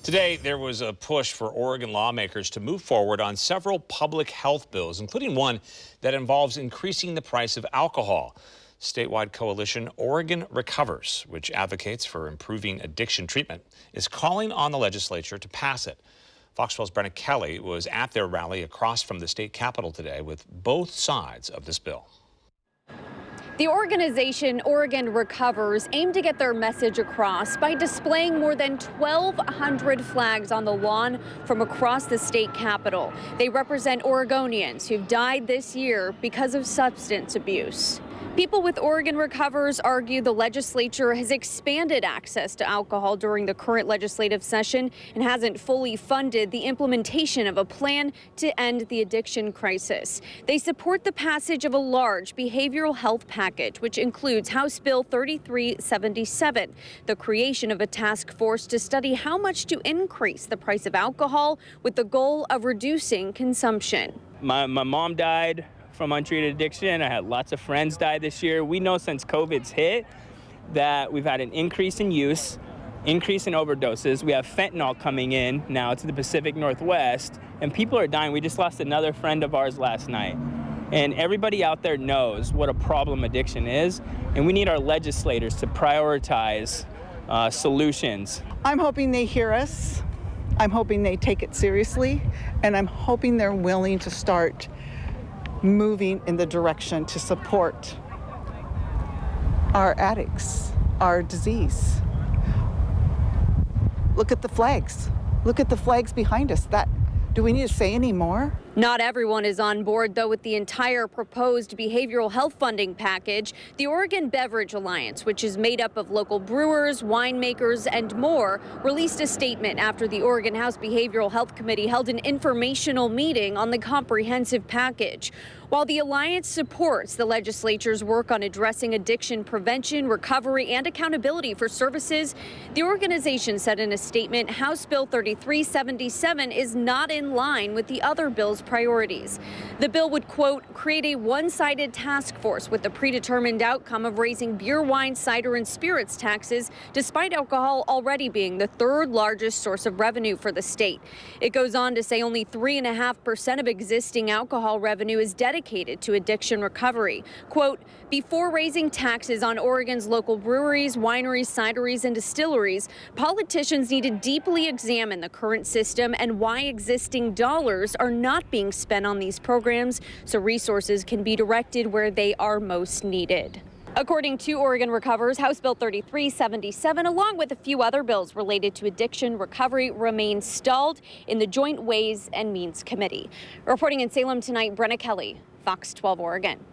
Today, there was a push for Oregon lawmakers to move forward on several public health bills, including one that involves increasing the price of alcohol. Statewide coalition Oregon Recovers, which advocates for improving addiction treatment, is calling on the legislature to pass it. Fox 12's Brenna Kelly was at their rally across from the state capitol today with both sides of this bill. The organization Oregon Recovers aimed to get their message across by displaying more than 1,200 flags on the lawn from across the state capitol. They represent Oregonians who've died this year because of substance abuse. People with Oregon Recovers argue the legislature has expanded access to alcohol during the current legislative session and hasn't fully funded the implementation of a plan to end the addiction crisis. They support the passage of a large behavioral health package, which includes House Bill 3377, the creation of a task force to study how much to increase the price of alcohol with the goal of reducing consumption. My mom died from untreated addiction. I had lots of friends die this year. We know since COVID's hit that we've had an increase in use, increase in overdoses. We have fentanyl coming in now to the Pacific Northwest, and people are dying. We just lost another friend of ours last night. And everybody out there knows what a problem addiction is, and we need our legislators to prioritize solutions. I'm hoping they hear us. I'm hoping they take it seriously, and I'm hoping they're willing to start moving in the direction to support our addicts, our disease. Look at the flags. Look at the flags behind us. Do we need to say any more? Not everyone is on board, though, with the entire proposed behavioral health funding package. The Oregon Beverage Alliance, which is made up of local brewers, winemakers, and more, released a statement after the Oregon House Behavioral Health Committee held an informational meeting on the comprehensive package. While the Alliance supports the legislature's work on addressing addiction prevention, recovery, and accountability for services, the organization said in a statement House Bill 3377 is not in line with the other bill's priorities. The bill would, quote, create a one-sided task force with the predetermined outcome of raising beer, wine, cider, and spirits taxes, despite alcohol already being the third largest source of revenue for the state. It goes on to say only 3.5% of existing alcohol revenue is dedicated to addiction recovery. Quote, before raising taxes on Oregon's local breweries, wineries, cideries, and distilleries, politicians need to deeply examine the current system and why existing dollars are not being spent on these programs so resources can be directed where they are most needed. According to Oregon Recovers, House Bill 3377, along with a few other bills related to addiction recovery, remain stalled in the Joint Ways and Means Committee. Reporting in Salem tonight, Brenna Kelly, Fox 12 Oregon.